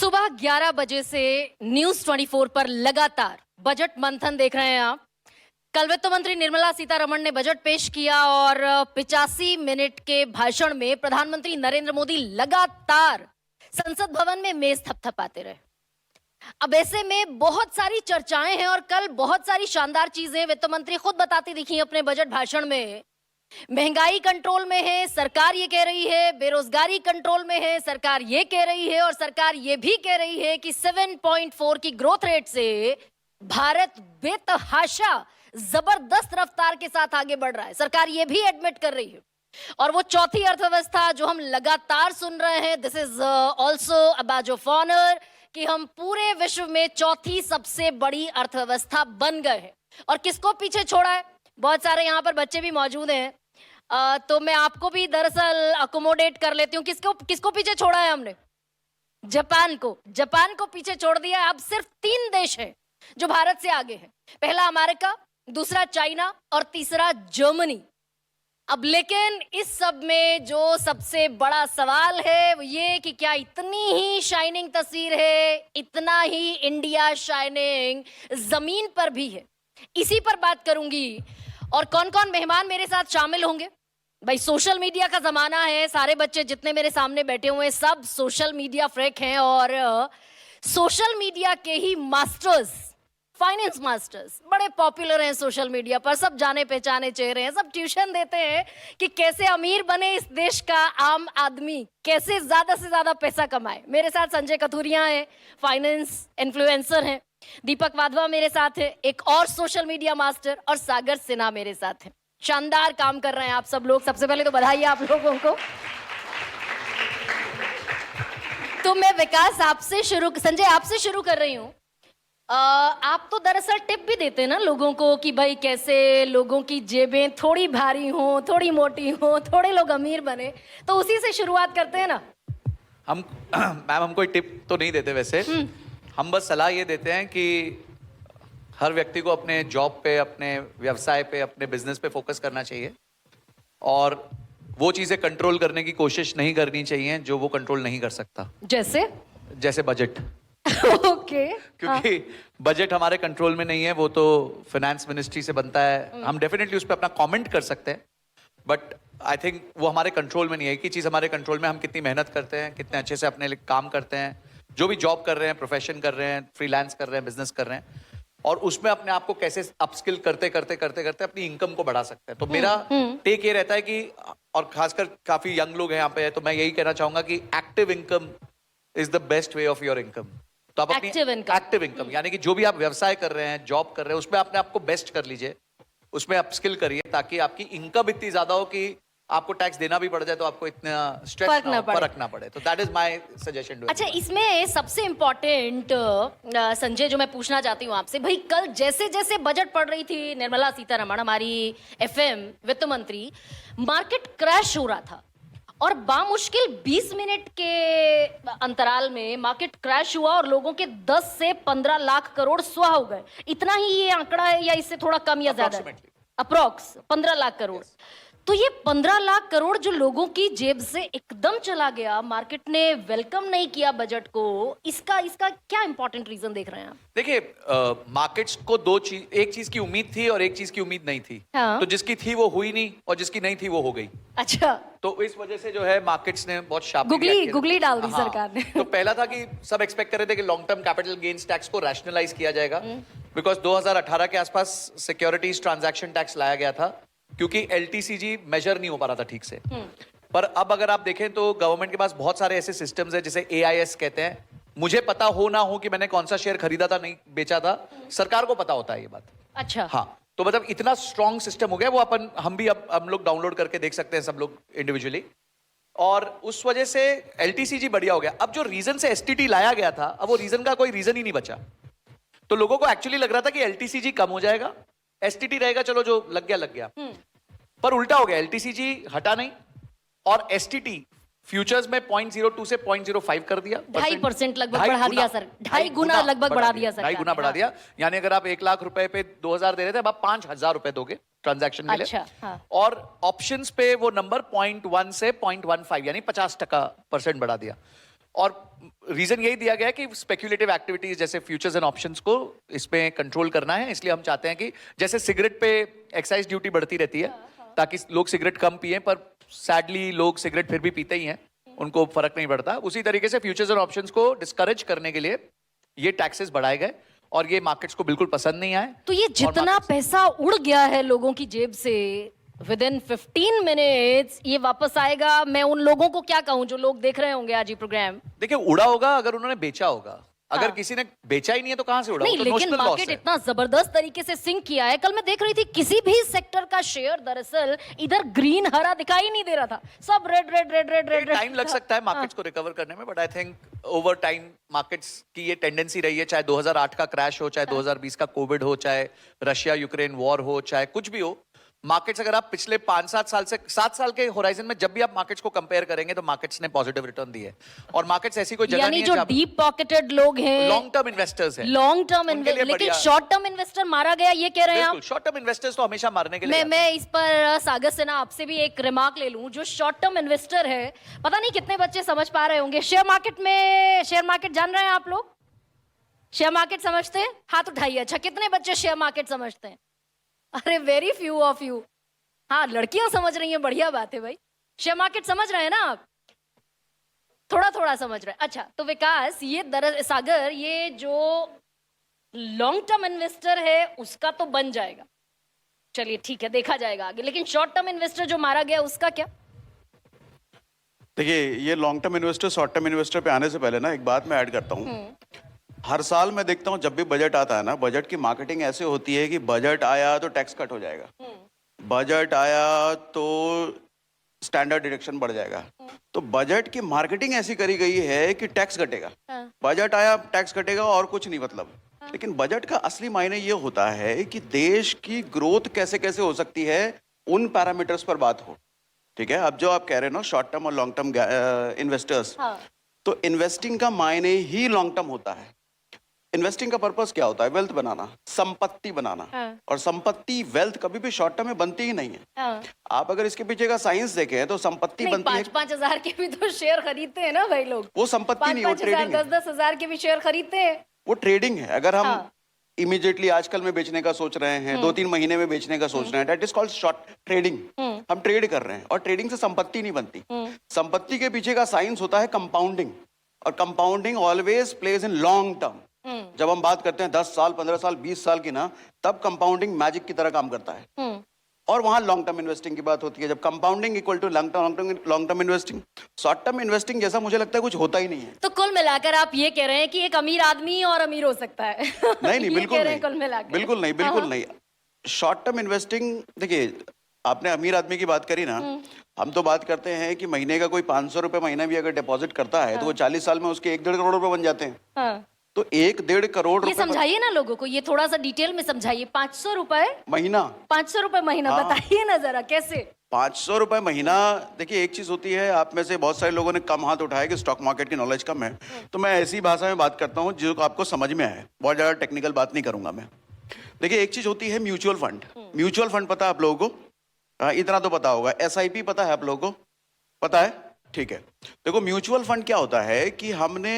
सुबह 11 बजे से न्यूज 24 पर लगातार बजट मंथन देख रहे हैं आप। कल वित्त मंत्री निर्मला सीतारमण ने बजट पेश किया और 85 मिनट के भाषण में प्रधानमंत्री नरेंद्र मोदी लगातार संसद भवन में मेज थपथपाते रहे। अब ऐसे में बहुत सारी चर्चाएं हैं और कल बहुत सारी शानदार चीजें वित्त मंत्री खुद बताती दिखी अपने बजट भाषण में। महंगाई कंट्रोल में है, सरकार ये कह रही है, बेरोजगारी कंट्रोल में है, सरकार ये कह रही है, और सरकार ये भी कह रही है कि 7.4 की ग्रोथ रेट से भारत बेतहाशा जबरदस्त रफ्तार के साथ आगे बढ़ रहा है। सरकार ये भी एडमिट कर रही है। और वो चौथी अर्थव्यवस्था जो हम लगातार सुन रहे हैं, this is also a badge of honour, कि हम पूरे विश्व में चौथी सबसे बड़ी अर्थव्यवस्था बन गए हैं। और किसको पीछे छोड़ा है? बहुत सारे यहाँ पर बच्चे भी मौजूद हैं, तो मैं आपको भी दरअसल अकोमोडेट कर लेती हूँ। किसको पीछे छोड़ा है हमने? जापान को पीछे छोड़ दिया है। अब सिर्फ 3 देश हैं जो भारत से आगे हैं। पहला अमेरिका, दूसरा चाइना और तीसरा जर्मनी। अब लेकिन इस सब में जो सबसे बड़ा सवाल है वो ये कि क्या इतनी ही शाइनिंग तस्वीर है, इतना ही इंडिया शाइनिंग जमीन पर भी है? इसी पर बात करूंगी। और कौन कौन मेहमान मेरे साथ शामिल होंगे? भाई सोशल मीडिया का जमाना है, सारे बच्चे जितने मेरे सामने बैठे हुए हैं सब सोशल मीडिया फ्रेक हैं और सोशल मीडिया के ही मास्टर्स, फाइनेंस मास्टर्स बड़े पॉपुलर हैं सोशल मीडिया पर। सब जाने पहचाने चेहरे हैं, सब ट्यूशन देते हैं कि कैसे अमीर बने इस देश का आम आदमी, कैसे ज्यादा से ज्यादा पैसा कमाए। मेरे साथ संजय कथुरिया हैं, फाइनेंस इन्फ्लुएंसर हैं, दीपक वाधवा मेरे साथ है, एक और सोशल मीडिया मास्टर, और सागर सिन्हा मेरे साथ है। शानदार काम कर रहे हैं आप सब लोग। सबसे पहले तो बधाई आप लोगों को। तो मैं विकास संजय आपसे शुरू कर रही हूँ। आप तो दरअसल टिप भी देते हैं ना लोगों को कि भाई कैसे लोगों की जेबें थोड़ी भारी हो, थोड़ी मोटी हो, थोड़े लोग अमीर बने, तो उसी से शुरुआत करते हैं ना। मैम हम कोई टिप तो नहीं देते वैसे, हम बस सलाह ये देते हैं कि हर व्यक्ति को अपने जॉब पे, अपने व्यवसाय पे, अपने बिजनेस पे फोकस करना चाहिए और वो चीजें कंट्रोल करने की कोशिश नहीं करनी चाहिए जो वो कंट्रोल नहीं कर सकता। जैसे बजट। ओके। क्योंकि बजट हमारे कंट्रोल में नहीं है, वो तो फाइनेंस मिनिस्ट्री से बनता है। हम डेफिनेटली उस पर अपना कमेंट कर सकते हैं, बट आई थिंक वो हमारे कंट्रोल में नहीं है। एक ही चीज हमारे कंट्रोल में, हम कितनी मेहनत करते हैं, कितने अच्छे से अपने लिए काम करते हैं, जो भी जॉब कर रहे हैं, प्रोफेशन कर रहे हैं, फ्रीलांस कर रहे हैं, बिजनेस कर रहे हैं, और उसमें अपने आप को कैसे अपस्किल करते करते करते करते अपनी इनकम को बढ़ा सकते हैं। तो मेरा टेक ये रहता है कि, और खासकर काफी यंग लोग हैं यहाँ पे, तो मैं यही कहना चाहूंगा कि active income is the best way of your income. तो आप अपनी एक्टिव इनकम यानी कि जो भी आप व्यवसाय कर रहे हैं, जॉब कर रहे हैं, उसमें अपने आप को बेस्ट कर लीजिए, उसमें अपस्किल करिए, ताकि आपकी इनकम इतनी ज्यादा हो कि आपको टैक्स देना भी पड़ जाए तो आपको इतना स्ट्रेस फर्क ना पड़े। तो that is my suggestion too. अच्छा, इसमें सबसे इंपॉर्टेंट संजय जो मैं पूछना चाहती हूँ आपसे, भाई कल जैसे जैसे बजट पढ़ रही थी निर्मला सीतारमण, हमारी एफएम वित्त मंत्री, मार्केट क्रैश हो रहा था और बामुश्किल 20 मिनट के अंतराल में मार्केट क्रैश हुआ और लोगों के 10 से 15 लाख करोड़ स्वाह हो गए। इतना ही ये आंकड़ा है या इससे थोड़ा कम या ज्यादा? अप्रोक्स 15 लाख करोड़। तो ये 15 लाख करोड़ जो लोगों की जेब से एकदम चला गया, मार्केट ने वेलकम नहीं किया बजट को, इसका क्या इंपॉर्टेंट रीजन देख रहे हैं आप? देखिए, मार्केट्स को एक चीज की उम्मीद थी और एक चीज की उम्मीद नहीं थी। हाँ। तो जिसकी थी वो हुई नहीं और जिसकी नहीं थी वो हो गई। अच्छा। तो इस वजह से जो है मार्केट्स ने बहुत शार्प गुगली डाल दी सरकार ने। तो पहला था कि सब एक्सपेक्ट कर रहे थे कि long term capital gains tax को रैशनलाइज किया जाएगा, बिकॉज 2018 के आसपास सिक्योरिटीज ट्रांजैक्शन टैक्स लाया गया था, क्योंकि एलटीसीजी मेजर नहीं हो पा रहा था ठीक से। पर अब अगर आप देखें तो गवर्नमेंट के पास बहुत सारे ऐसे सिस्टम्स हैं, जिसे एआईएस कहते हैं। मुझे पता हो ना हो कि मैंने कौन सा शेयर खरीदा था, नहीं बेचा था, सरकार को पता होता है ये बात। अच्छा। हाँ, तो मतलब इतना स्ट्रॉन्ग सिस्टम हो गया वो, हम लोग डाउनलोड करके देख सकते हैं सब लोग इंडिविजुअली, और उस वजह से एलटीसीजी बढ़िया हो गया। अब जो रीजन से एसटीटी लाया गया था, अब वो रीजन का कोई रीजन ही नहीं बचा। तो लोगों को एक्चुअली लग रहा था कि एलटीसीजी कम हो जाएगा, एसटीटी रहेगा, चलो जो लग गया। पर उल्टा हो गया, एलटीसीजी हटा नहीं और एसटीटी फ्यूचर्स में 0.02 से 0.05 कर दिया, 2.5% लगभग बढ़ा दिया सर, 2.5 गुना लगभग बढ़ा दिया सर, 2.5 गुना बढ़ा दिया। यानी अगर आप 1 लाख रुपए पे 2000 दे रहे थे, अब आप 5000 रुपए दोगे ट्रांजैक्शन के लिए। अच्छा, हाँ। और ऑप्शंस पे वो नंबर 0.1 से 0.15 यानी 50% बढ़ा दिया। और रीजन यही दिया गया है कि स्पेक्युलेटिव एक्टिविटीज जैसे फ्यूचर्स एंड ऑप्शंस को इसमें कंट्रोल करना है, इसलिए हम चाहते हैं कि जैसे सिगरेट पे एक्साइज ड्यूटी बढ़ती रहती है ताकि लोग सिगरेट कम पिए, पर सैडली लोग सिगरेट फिर भी पीते ही हैं, उनको फर्क नहीं पड़ता। उसी तरीके से फ्यूचर्स और ऑप्शंस को डिस्करेज करने के लिए ये टैक्सेस बढ़ाए गए और ये मार्केट्स को बिल्कुल पसंद नहीं आए। तो ये जितना markets- पैसा उड़ गया है लोगों की जेब से विद इन 15 मिनट्स ये वापस आएगा। मैं उन लोगों को क्या कहूं जो लोग देख रहे होंगे आज ये प्रोग्राम। देखिए, उड़ा होगा अगर उन्होंने बेचा होगा, अगर किसी ने बेचा ही नहीं है तो कहां से उड़ा? नहीं, वो तो लेकिन notional loss मार्केट है। इतना जबरदस्त तरीके से सिंक किया है। कल मैं देख रही थी किसी भी सेक्टर का शेयर दरअसल इधर ग्रीन हरा दिखाई नहीं दे रहा था, सब red red red red red. Time लग सकता है मार्केट्स को रिकवर करने में, but I think over time markets की ये टेंडेंसी रही है, चाहे 2008 का क्रैश हो, चाहे 2020 का कोविड हो, चाहे रशिया यूक्रेन वॉर हो, चाहे कुछ भी हो, मार्केट्स अगर आप पिछले 5-7 साल से 7 साल के होराइजन में जब भी आप मार्केट्स को कंपेयर करेंगे तो मार्केट्स ने पॉजिटिव रिटर्न दी है। और मार्केट्स ऐसी कोई जगह यानी नहीं है जो जहाँ डीप पॉकेटेड लोग हैं, लॉन्ग टर्म इन्वेस्टर्स हैं, लॉन्ग टर्म उनके लिए लेकिन बढ़िया- शॉर्ट टर्म इन्वेस्टर मारा गया, ये कह रहे हैं आप? बिल्कुल, शॉर्ट टर्म इन्वेस्टर्स तो हमेशा मारने के लिए जाते हैं। मैं इस पर सागर से ना आपसे भी एक रिमार्क ले लूं। जो शॉर्ट टर्म इन्वेस्टर है, पता नहीं कितने बच्चे समझ पा रहे होंगे शेयर मार्केट में। शेयर मार्केट जान रहे हैं आप लोग? शेयर मार्केट समझते हैं? हाथ उठाइए। अच्छा, कितने बच्चे शेयर मार्केट समझते हैं? अरे वेरी फ्यू ऑफ यू। हाँ, लड़कियां समझ रही हैं, बढ़िया बात है भाई। शेयर मार्केट समझ रहे हैं ना आप? थोड़ा थोड़ा समझ रहे हैं। अच्छा, तो विकास, ये सागर, ये जो लॉन्ग टर्म इन्वेस्टर है उसका तो बन जाएगा, चलिए ठीक है, देखा जाएगा आगे। लेकिन शॉर्ट टर्म इन्वेस्टर जो मारा गया उसका क्या? देखिए, ये long term investor short term investor पे आने से पहले ना एक बात मैं ऐड करता हूँ। हर साल मैं देखता हूँ जब भी बजट आता है ना, बजट की मार्केटिंग ऐसे होती है कि बजट आया तो टैक्स कट हो जाएगा, बजट आया तो स्टैंडर्ड डिडक्शन बढ़ जाएगा। तो बजट की मार्केटिंग ऐसी करी गई है कि टैक्स घटेगा, बजट आया टैक्स घटेगा और कुछ नहीं मतलब। लेकिन बजट का असली मायने ये होता है कि देश की ग्रोथ कैसे कैसे हो सकती है, उन पैरामीटर्स पर बात हो। ठीक है, अब जो आप कह रहे हो ना शॉर्ट टर्म और लॉन्ग टर्म इन्वेस्टर्स, तो इन्वेस्टिंग का मायने ही लॉन्ग टर्म होता है। इन्वेस्टिंग का पर्पस क्या होता है? वेल्थ बनाना, संपत्ति बनाना। और संपत्ति, वेल्थ कभी भी शॉर्ट टर्म में बनती ही नहीं है। आप अगर इसके पीछे का साइंस देखें तो संपत्ति बनती है। 5-5 हजार के भी तो शेयर खरीदते हैं ना भाई लोग। वो संपत्ति नहीं, वो 5-5 हजार, ट्रेडिंग है। 10-10 हजार के भी शेयर खरीदते हैं। वो ट्रेडिंग है। अगर हम इमीडिएटली आजकल में बेचने का सोच रहे हैं, 2-3 महीने में बेचने का सोच रहे हैं, that is called short trading. हम ट्रेड कर रहे हैं और ट्रेडिंग से संपत्ति नहीं बनती। संपत्ति के पीछे का साइंस होता है कंपाउंडिंग, और compounding always plays in long term. जब हम बात करते हैं 10 साल, 15 साल, 20 साल की ना, तब कंपाउंडिंग मैजिक की तरह काम करता है। और वहां लॉन्ग टर्म इन्वेस्टिंग की बात होती है, जब compounding equal to long term investing. Short term investing जैसा मुझे लगता है कुछ होता ही नहीं है। तो कुल मिलाकर आप ये कह रहे हैं कि एक अमीर आदमी और अमीर हो सकता है? नहीं ये बिल्कुल कह रहे हैं कुल नहीं, मिलाकर? बिल्कुल नहीं, बिल्कुल नहीं। शॉर्ट टर्म इन्वेस्टिंग, देखिए आपने अमीर आदमी की बात करी ना, हम तो बात करते हैं कि महीने का कोई 500 रुपए महीना भी अगर डिपॉजिट करता है तो वो 40 साल में उसके 1-1.5 करोड़ रुपए बन जाते हैं। हाँ। तो 1-1.5 करोड़ ये रुपए समझाइए ना लोगों को, ये थोड़ा सा डिटेल में समझाइए। 500 रुपए, महीना, 500 रुपए महीना, हाँ। बताइए ना जरा कैसे? 500 रुपए महीना। देखिए एक चीज होती है, आप में से बहुत सारे लोगों ने कम हाथ उठाया कि स्टॉक मार्केट की नॉलेज कम है, तो मैं ऐसी भाषा में बात करता हूँ जो आपको समझ में आए, बहुत ज्यादा टेक्निकल बात नहीं करूंगा मैं। देखिए एक चीज होती है म्यूचुअल फंड। म्यूचुअल फंड पता है आप लोगों को? हाँ, इतना तो पता होगा। SIP पता है आप लोगों को? पता है, ठीक है। देखो म्यूचुअल फंड क्या होता है कि हमने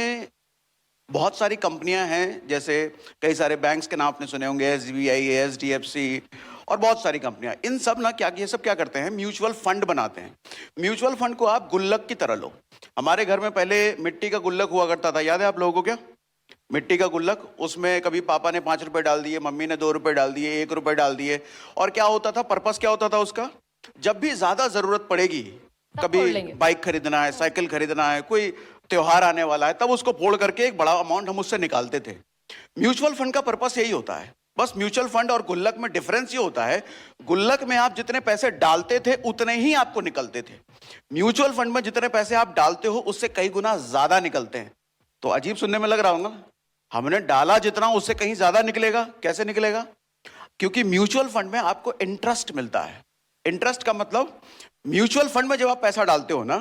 बहुत सारी कंपनियां हैं, जैसे कई सारे बैंक्स के नाम आपने सुने होंगे, SBI, HDFC और बहुत सारी कंपनियां। इन सब ना क्या, ये सब क्या करते हैं, म्यूचुअल फंड बनाते हैं। म्यूचुअल फंड को आप गुल्लक की तरह लो। हमारे घर में पहले मिट्टी का गुल्लक हुआ करता था, याद है आप लोगों को? क्या मिट्टी का गुल्लक, उसमें कभी पापा ने 5 रुपए डाल दिए, मम्मी ने 2 रुपए डाल दिए, 1 रुपए डाल दिए। और क्या होता था, पर्पस क्या होता था उसका, जब भी ज्यादा जरूरत पड़ेगी, कभी बाइक खरीदना है, साइकिल खरीदना है, कोई त्योहार आने वाला है, तब उसको फोड़ करके एक बड़ा अमाउंट हम उससे निकालते थे। म्यूचुअल फंड का पर्पस यही होता है। बस म्यूचुअल फंड और गुल्लक में डिफरेंस ये होता है, गुल्लक में आप जितने पैसे डालते थे उतने ही आपको निकलते थे। म्यूचुअल फंड में जितने पैसे आप डालते हो उससे कई गुना ज्यादा निकलते हैं। तो अजीब सुनने में लग रहा होगा, हमने डाला जितना उससे कहीं ज्यादा निकलेगा। कैसे निकलेगा? क्योंकि म्यूचुअल फंड में आपको इंटरेस्ट मिलता है। इंटरेस्ट का मतलब, म्यूचुअल फंड में जब आप पैसा डालते हो ना,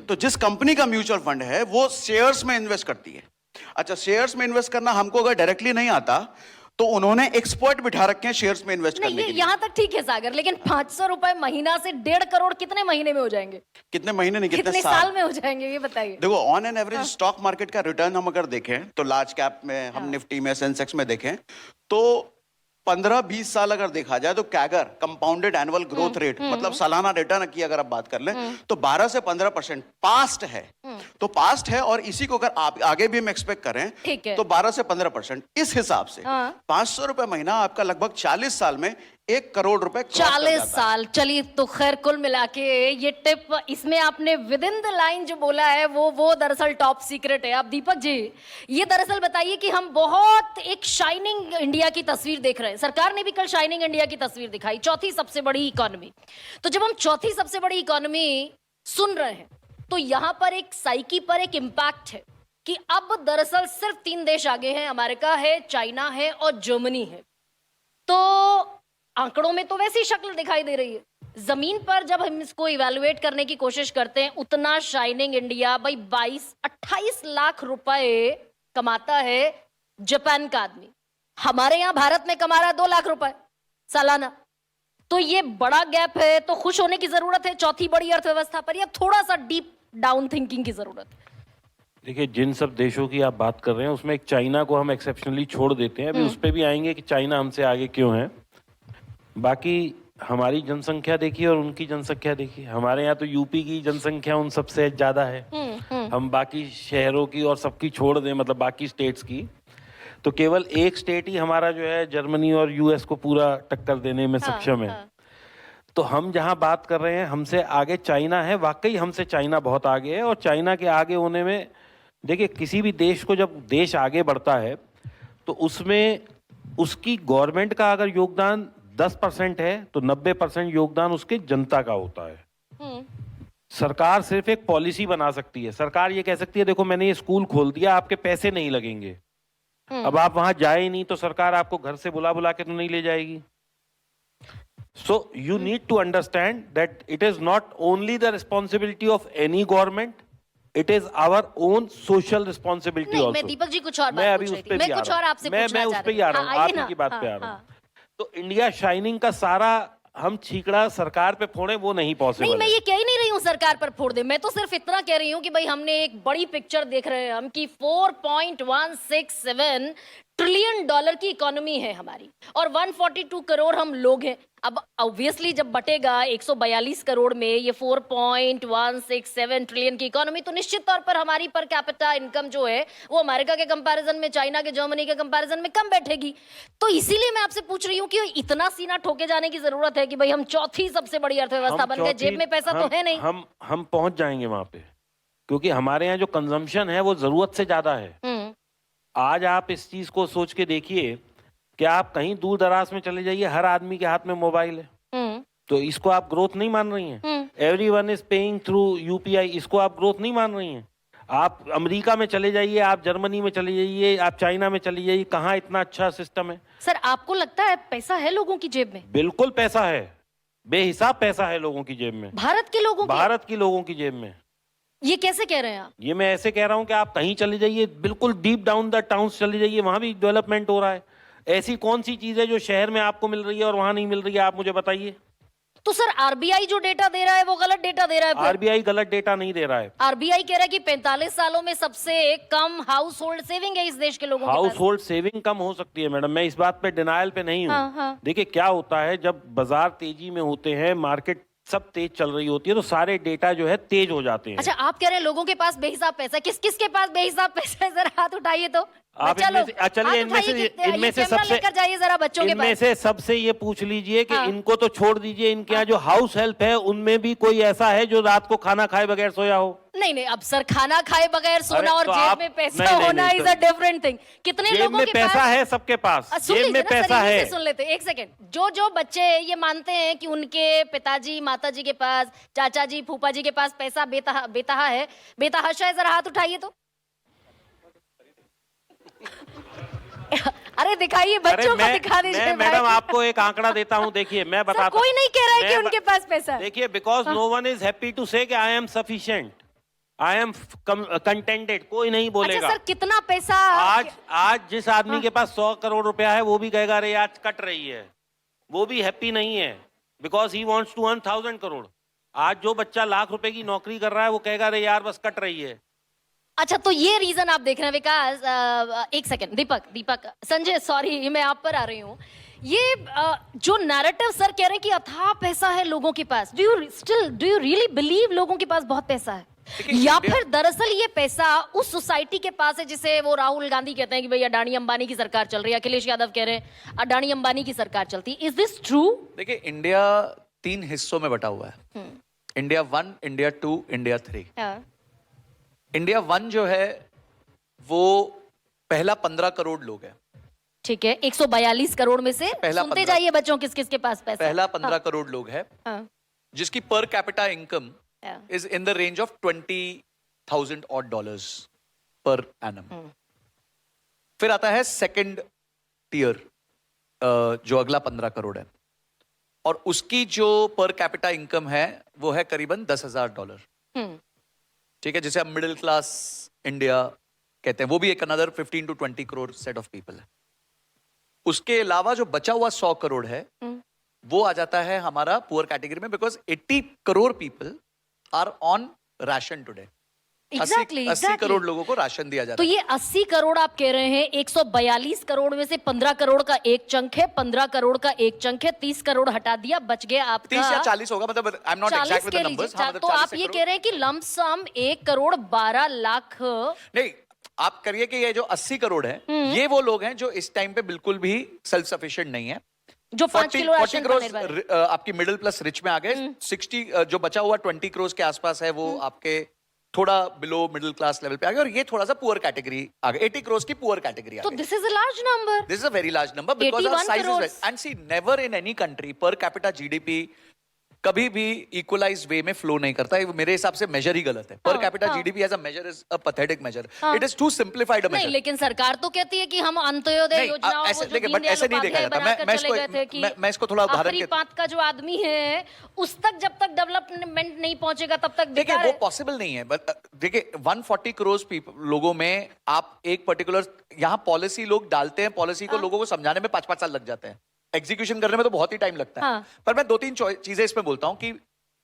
तो जिस कंपनी का म्यूचुअल फंड है वो शेयर्स में इन्वेस्ट करती है। अच्छा, शेयर्स में इन्वेस्ट करना हमको अगर डायरेक्टली नहीं आता तो उन्होंने एक्सपर्ट बिठा रखे हैं शेयर्स में इन्वेस्ट नहीं करने ये के लिए। यहाँ तक ठीक है सागर, लेकिन 500 रुपए महीना से 1.5 करोड़ कितने महीने में हो जाएंगे? कितने महीने नहीं, कितने कितने साल में हो जाएंगे ये बताइए। देखो on an average stock market का रिटर्न हम अगर देखें तो लार्ज कैप में, हम निफ्टी में, सेंसेक्स में देखें तो 15-20 साल अगर देखा जाए तो CAGR, compounded annual growth rate, मतलब सालाना रिटर्न की अगर आप बात कर लें तो 12 से 15% पास्ट है। तो पास्ट है और इसी को अगर आप आगे भी हम एक्सपेक्ट करें ठीक है। तो 12 से 15% इस हिसाब से हाँ। 500 रुपए महीना आपका लगभग 40 साल में 1 करोड़ रुपए क्रॉस कर 40 जाता है। साल। चलिए तो खैर कुल मिला के ये टिप, इसमें आपने विद इन द लाइन जो बोला है वो दरअसल टॉप सीक्रेट है। अब दीपक जी ये दरअसल बताइए कि हम बहुत एक शाइनिंग इंडिया की तस्वीर देख रहे हैं। सरकार ने भी कल शाइनिंग इंडिया की तस्वीर दिखाई, चौथी सबसे बड़ी इकोनॉमी। तो जब हम चौथी सबसे बड़ी इकोनॉमी सुन रहे हैं तो यहां पर एक साइकी पर एक इंपैक्ट है कि अब दरअसल सिर्फ 3 देश आगे हैं, अमेरिका है, चाइना है और जर्मनी है। तो आंकड़ों में तो वैसी शक्ल दिखाई दे रही है, जमीन पर जब हम इसको इवैल्यूएट करने की कोशिश करते हैं उतना शाइनिंग इंडिया भाई 22-28 लाख रुपए कमाता है जापान का आदमी। हमारे यहां भारत में कमा रहा है 2 लाख रुपए सालाना। तो ये बड़ा गैप है, तो खुश होने की जरूरत है चौथी बड़ी अर्थव्यवस्था पर, या थोड़ा सा डीप डाउन थिंकिंग की जरूरत है? देखिए, जिन सब देशों की आप बात कर रहे हैं उसमें एक चाइना को हम एक्सेप्शनली छोड़ देते हैं, अभी उस पर भी आएंगे कि चाइना हमसे आगे क्यों है। बाकी हमारी जनसंख्या देखिए और उनकी जनसंख्या देखिए, हमारे यहाँ तो यूपी की जनसंख्या उन सबसे ज्यादा है। हम बाकी शहरों की और सबकी छोड़ दें, मतलब बाकी स्टेट्स की, तो केवल एक स्टेट ही हमारा जो है जर्मनी और यूएस को पूरा टक्कर देने में सक्षम है। तो हम जहाँ बात कर रहे हैं हमसे आगे चाइना है, वाकई हमसे चाइना बहुत आगे है। और चाइना के आगे होने में देखिए, किसी भी देश को जब देश आगे बढ़ता है तो उसमें उसकी गवर्नमेंट का अगर योगदान 10% है तो 90% योगदान उसके जनता का होता है। सरकार सिर्फ एक पॉलिसी बना सकती है। सरकार ये कह सकती है देखो मैंने ये स्कूल खोल दिया, आपके पैसे नहीं लगेंगे। अब आप वहां जाए ही नहीं तो सरकार आपको घर से बुला बुला के तो नहीं ले जाएगी। So you need to understand that it is not only the responsibility of any government, it is our own social responsibility नहीं, also. मैं दीपक जी कुछ और मैं बात अभी पूछ उस रही पे थी, भी मैं आ कुछ रहा और हूँ। आपसे मैं पूछना उस चाह पे रही ही आ रहा हूँ, हाँ, आइए आप ना। ही की बात पे आ हाँ, रहा हूँ। हाँ। तो इंडिया शाइनिंग का सारा हम छीकड़ा सरकार पे फोड़े वो नहीं पॉसिबल नहीं, मैं है। ये कह ही नहीं रही हूँ सरकार पर फोड़ दे, मैं तो सिर्फ इतना कह रही हूँ कि भाई हमने एक बड़ी पिक्चर देख रहे हैं हम कि 4.167 ट्रिलियन डॉलर की इकोनॉमी है हमारी और 142 करोड़ हम लोग हैं। अब ऑब्वियसली जब बटेगा 142 करोड़ में ये 4.167 ट्रिलियन की इकोनॉमी, तो निश्चित तौर पर हमारी पर कैपिटा इनकम जो है वो अमेरिका के कंपैरिजन में, चाइना के, जर्मनी के कंपैरिजन में कम बैठेगी। तो इसीलिए मैं आपसे पूछ रही हूँ कि इतना सीना ठोके जाने की जरूरत है कि भाई हम चौथी सबसे बड़ी अर्थव्यवस्था बन गए, जेब में पैसा तो है नहीं। हम पहुंच जाएंगे वहां पे, क्योंकि हमारे यहाँ जो कंजम्पशन है वो जरूरत से ज्यादा है। आज आप इस चीज को सोच के देखिए कि आप कहीं दूर दराज में चले जाइए, हर आदमी के हाथ में मोबाइल है। तो इसको आप ग्रोथ नहीं मान रही हैं? Everyone is paying through UPI, इसको आप ग्रोथ नहीं मान रही हैं? आप अमेरिका में चले जाइए, आप जर्मनी में चले जाइए, आप चाइना में चले जाइए, कहाँ इतना अच्छा सिस्टम है। सर आपको लगता है पैसा है लोगों की जेब में? बिल्कुल पैसा है, बेहिसाब पैसा है लोगों की जेब में। भारत के लोगों की? भारत की लोगों की जेब में। ये कैसे कह रहे हैं आप? ये मैं ऐसे कह रहा हूं कि आप कहीं चले जाइए, बिल्कुल डीप डाउन द टाउन्स चले जाइए, वहां भी डेवलपमेंट हो रहा है। ऐसी कौन सी चीज है जो शहर में आपको मिल रही है और वहां नहीं मिल रही है, आप मुझे बताइए। तो सर आरबीआई जो डेटा दे रहा है वो गलत डेटा दे रहा है फिर? आरबीआई गलत डेटा नहीं दे रहा है। आरबीआई कह रहा है कि 45 सालों में सबसे कम हाउस होल्ड सेविंग है इस देश के लोगों के हाउस पास। होल्ड सेविंग कम हो सकती है मैडम, मैं इस बात पे डिनायल पे नहीं हाँ, हूँ। हाँ। देखिए क्या होता है, जब बाजार तेजी में होते हैं, मार्केट सब तेज चल रही होती है, तो सारे डेटा जो है तेज हो जाते हैं। अच्छा आप कह रहे हैं लोगों के पास बेहिसाब पैसा है, किस किस के पास बेहिसाब पैसा है? जरा हाथ उठाइए तो। आप बच्चा लोग, चलिए हाथ इनमें से उठाइए कि- इनमें ये से कैमरा सबसे लेकर जाइए जरा बच्चों के इनमें पास। से सबसे ये पूछ लीजिए कि हाँ। इनको तो छोड़ दीजिए, इनके यहाँ जो हाउस हेल्प है उनमें भी कोई ऐसा है जो रात को खाना खाए बगैर सोया हो? नहीं नहीं, अब सर खाना खाए बगैर सोना अरे, और तो जेब आप- में पैसा नहीं, नहीं, होना नहीं, इज अ डिफरेंट थिंग। कितने जेब लोगों में के पैसा पास है सबके पास, सुन जेब लीजिए में ना, पैसा सर, यहीं है। से सुन लेते एक सेकंड। जो जो बच्चे ये मानते हैं कि उनके पिताजी माताजी के पास, चाचा जी फूफा जी के पास पैसा बेतहा है, बेतहाशा है, जरा हाथ उठाइए तो। अरे दिखाइए, बच्चों को दिखा दीजिए मैं भाई। मैडम आपको एक आंकड़ा देता हूँ, देखिए मैं सर बताता कोई नहीं कह रहा है कि मैं उनके पास पैसा है। देखिए, because no one is happy to say कि I am sufficient. I am contented, कोई नहीं अच्छा बोलेगा। सर, कितना पैसा? आज जिस आदमी के पास 100 करोड़ रुपया है वो भी कहेगा अरे आज कट रही है, वो भी हैप्पी नहीं है, because he wants to earn 1000 crore. आज जो बच्चा लाख रुपए की नौकरी कर रहा है वो कहेगा अरे यार बस कट रही है। अच्छा, तो ये रीजन आप देख रहे हैं विकास। एक सेकंड, दीपक संजय, सॉरी मैं आप पर आ रही हूँ। ये जो नैरेटिव सर कह रहे हैं कि अथाह पैसा है लोगों के पास, डू यू रियली बिलीव लोगों के पास बहुत पैसा है, या फिर दरअसल ये पैसा उस सोसाइटी के पास है जिसे वो राहुल गांधी कहते हैं कि भाई अडानी अंबानी की सरकार चल रही है, अखिलेश यादव कह रहे हैं अडानी अंबानी की सरकार चलती है। Is this true? देखिए, इंडिया 3 हिस्सों में बटा हुआ है। India 1, India 2, India 3। इंडिया 1 जो है वो पहला 15 करोड़ लोग हैं। ठीक है, 142 करोड़ में से पहला सुनते 15 जाइए बच्चों किस किस के पास पैसा है। पहला 15 करोड़ लोग है, जिसकी per capita income is in the range of $20,000 odd per annum. फिर आता है सेकंड टियर, जो अगला 15 करोड़ है, और उसकी जो पर कैपिटा इनकम है वो है करीबन $10,000। ठीक है, जिसे हम मिडिल क्लास इंडिया कहते हैं। वो भी एक another 15 to 20 crore set of people है। उसके अलावा जो बचा हुआ 100 करोड़ है वो आ जाता है हमारा पुअर कैटेगरी में, because 80 crore people are on ration today. Exactly. 80 crore लोगों को राशन दिया जाता तो ये 80 करोड़ आप कह रहे हैं, 142 करोड़ में से 15 करोड़ का एक चंक है, 15 करोड़ का एक चंक है, 30 करोड़ हटा दिया, बच गया आपका 30 या 40 होगा, मतलब आई एम नॉट 40 एग्जैक्ट विद के द नंबर्स। लीजिए। तो आप ये कह रहे हैं कि लंप सम 1 करोड़ 12 लाख। नहीं, आप करिए कि ये जो 80 करोड़ है ये वो लोग हैं जो इस टाइम पे बिल्कुल भी सेल्फ सफिशिएंट नहीं है, जो 5 किलो 40 राशन पर निर्भर है। करोड़ आपकी मिडिल प्लस रिच में आ गए। 60 जो बचा हुआ 20 करोड़ के आसपास है वो आपके थोड़ा बिलो मिडिल क्लास लेवल पे आ गए, और ये थोड़ा सा पुअर कैटेगरी आ गए। 80 करोड़ की पुअर कैटेगरी आ तो गई। This is a large number. This is a very large number because our 81 size crores. Is and see never in any country per capita GDP कभी भी इक्वलाइज वे में फ्लो नहीं करता है। मेरे हिसाब से मेजर ही गलत है। Per capita GDP as a measure is a pathetic measure. It is too simplified a नहीं, मेजर। लेकिन सरकार तो कहती है कि हम अंत्योदय नहीं, योजना ऐसे देखिए, बट ऐसे नहीं देखा जाता। मैं इसको थोड़ा उदाहरण आखिरी के पांत का जो आदमी है उस तक जब तक डेवलपमेंट नहीं पहुंचेगा तब तक देखिए बेकार वो है। पॉसिबल नहीं है। बट देखिए 140 करोड़ लोगों में आप एक पर्टिकुलर यहाँ पॉलिसी लोग डालते हैं, पॉलिसी को लोगों को समझाने में 5-5 साल लग जाते हैं, एग्जीक्यूशन करने में तो बहुत ही टाइम लगता है। पर मैं 2-3 चीजें इसमें बोलता हूँ कि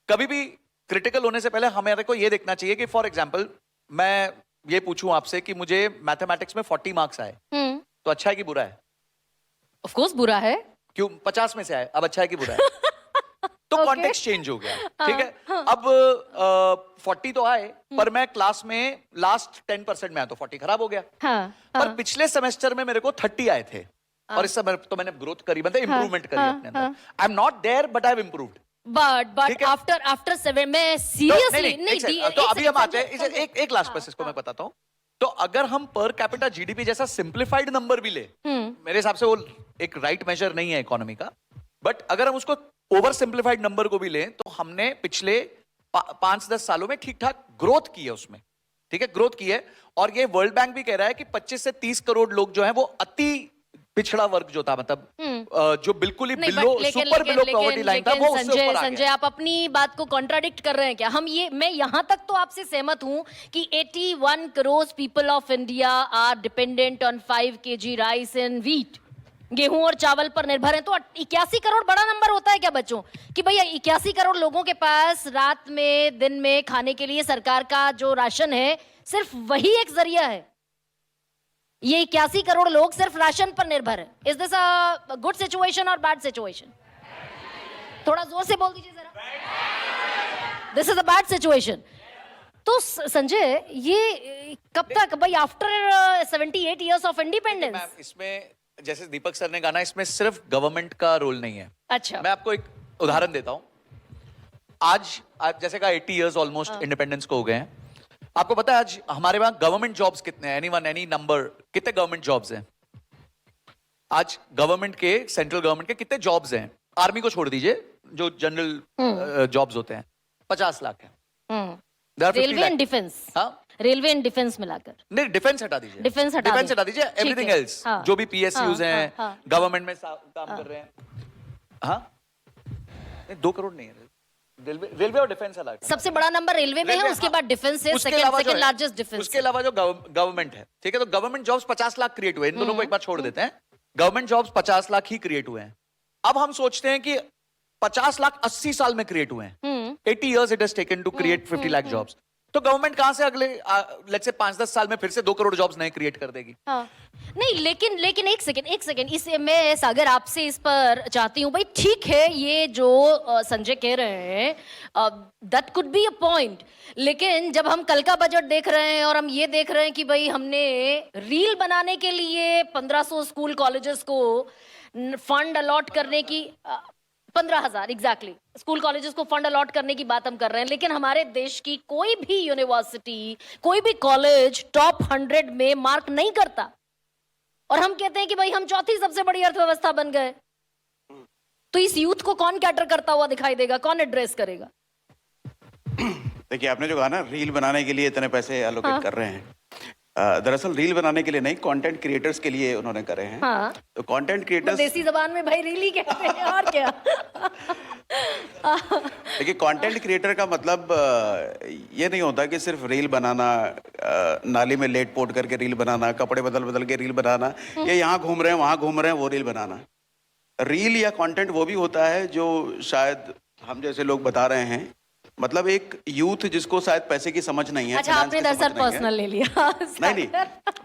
कभी भी क्रिटिकल होने से पहले हमें को ये देखना चाहिए कि फॉर एग्जाम्पल मैं ये पूछूं आपसे कि मुझे मैथमेटिक्स में 40 मार्क्स आए तो अच्छा है कि बुरा है? ऑफ कोर्स बुरा है। क्यों? 50 में से आए, अब अच्छा है कि बुरा है? तो Okay. कॉन्टेक्स्ट चेंज हो गया। ठीक है, अब 40 तो आए पर मैं क्लास में लास्ट 10% में आया तो 40 खराब हो गया। पर पिछले सेमेस्टर में मेरे को 30 आए थे और इस समय तो मैंने ग्रोथ करी, मतलब इंप्रूवमेंट करी अपने अंदर। I am not there but I have improved. But after 7 में सीरियसली नहीं। तो अभी हम आते हैं एक लास्ट बस इसको मैं बताता हूँ। तो अगर हम पर कैपिटा जीडीपी जैसा सिंप्लीफाइड नंबर भी ले, मेरे हिसाब से वो एक राइट मेजर नहीं है इकोनॉमी का, बट अगर हम उसको ओवर सिंप्लीफाइड नंबर को भी लें तो हमने पिछले 5-10 सालों में ठीक ठाक ग्रोथ की है उसमें। ठीक है, ग्रोथ की है। और ये वर्ल्ड बैंक भी कह रहा है कि 25 से 30 करोड़ लोग जो हैं वो अति पिछड़ा वर्ग जो था, मतलब जो बिल्कुल ही below super below poverty line था, वो उससे ऊपर आ संजय गया। आप अपनी बात को कॉन्ट्राडिक्ट कर रहे हैं क्या? मैं यहां तक तो आपसे सहमत हूं कि 81 crore people of India are dependent on 5 kg rice and wheat, गेहूं और चावल पर निर्भर है। तो 81 करोड़ बड़ा नंबर होता है क्या बच्चों? कि भैया 81 करोड़ लोगों के पास रात में दिन में खाने के लिए सरकार का जो राशन है सिर्फ वही एक जरिया है। ये 81 करोड़ लोग सिर्फ राशन पर निर्भर है। Is this a good situation और बैड सिचुएशन? थोड़ा जोर से बोल दीजिए जरा। This is a bad situation. तो संजय ये कब तक भाई after 78 years of independence? Ma'am, इसमें जैसे दीपक सर ने कहा ना, इसमें सिर्फ गवर्नमेंट का रोल नहीं है। अच्छा, मैं आपको एक उदाहरण देता हूं। आज जैसे कहा 80 इयर्स ऑलमोस्ट इंडिपेंडेंस को हो गए हैं। आपको पता है आज हमारे वहां गवर्नमेंट जॉब्स कितने हैं? एनीवन, एनी नंबर, कितने गवर्नमेंट जॉब्स हैं आज? गवर्नमेंट के, सेंट्रल गवर्नमेंट के कितने जॉब्स हैं? आर्मी को छोड़ दीजिए, जो जनरल जॉब्स होते हैं 50 लाख है। Railway and defence, railway and defence मिलाकर। नहीं, डिफेंस हटा दीजिए, डिफेंस हटा दीजिए, एवरीथिंग एल्स जो भी पीएसयूज हैं, गवर्नमेंट में काम कर रहे हैं। हाँ, 2 करोड़ नहीं है, रेलवे और डिफेंस अलग है। सबसे बड़ा नंबर रेलवे में है, उसके बाद डिफेंस है, उसके सेकंड अलावा जो सेकंड है- लार्जेस्ट डिफेंस। उसके अलावा जो गवर्नमेंट है, ठीक है, तो गवर्नमेंट जॉब्स 50 लाख क्रिएट हुए, इन दोनों को एक बार छोड़ देते हैं। गवर्नमेंट जॉब्स 50 लाख ही क्रिएट हुए हैं। अब हम सोचते हैं कि 50 लाख 80 साल में क्रिएट हुए हैं। 80 years it has taken to create 50 lakh jobs. तो गवर्नमेंट कहां से अगले लेट्स से 5-10 साल में फिर से 2 करोड़ जॉब्स नए क्रिएट कर देगी? हाँ। नहीं, लेकिन एक सेकंड, इसे मैं सागर आपसे इस पर चाहती हूँ भाई, ठीक है ये जो संजय कह रहे हैं that could be a point, लेकिन जब हम कल का बजट देख रहे हैं और हम ये देख रहे हैं कि भाई हमने रील बनाने के लिए 1500 स्कूल कॉलेजेस को फंड अलॉट करने की 15,000 एग्जैक्टली स्कूल कॉलेजेस को फंड अलॉट करने की बात हम कर रहे हैं, लेकिन हमारे देश की कोई भी यूनिवर्सिटी, कोई भी कॉलेज टॉप 100 में मार्क नहीं करता, और हम कहते हैं कि भाई हम चौथी सबसे बड़ी अर्थव्यवस्था बन गए। तो इस यूथ को कौन कैटर करता हुआ दिखाई देगा, कौन एड्रेस करेगा? देखिए, आपने जो कहा ना रील बनाने के लिए इतने पैसे एलोकेट कर रहे हैं, दरअसल रील बनाने के लिए नहीं, कंटेंट क्रिएटर्स के लिए उन्होंने करे हैं। हाँ। तो कंटेंट क्रिएटर्स, देसी जबान में भाई रील ही कहते हैं, और क्या? देखिए कंटेंट क्रिएटर का मतलब ये नहीं होता कि सिर्फ रील बनाना, नाली में लेट पोट करके रील बनाना, कपड़े बदल बदल के रील बनाना, या यहाँ घूम रहे हैं वहाँ घूम रहे हैं वो रील बनाना। रील या कंटेंट वो भी होता है जो शायद हम जैसे लोग बता रहे हैं, मतलब एक यूथ जिसको शायद पैसे की समझ नहीं है। अच्छा, finance आपने की समझ दरअसल नहीं है। पर्सनल ले लिया। नहीं,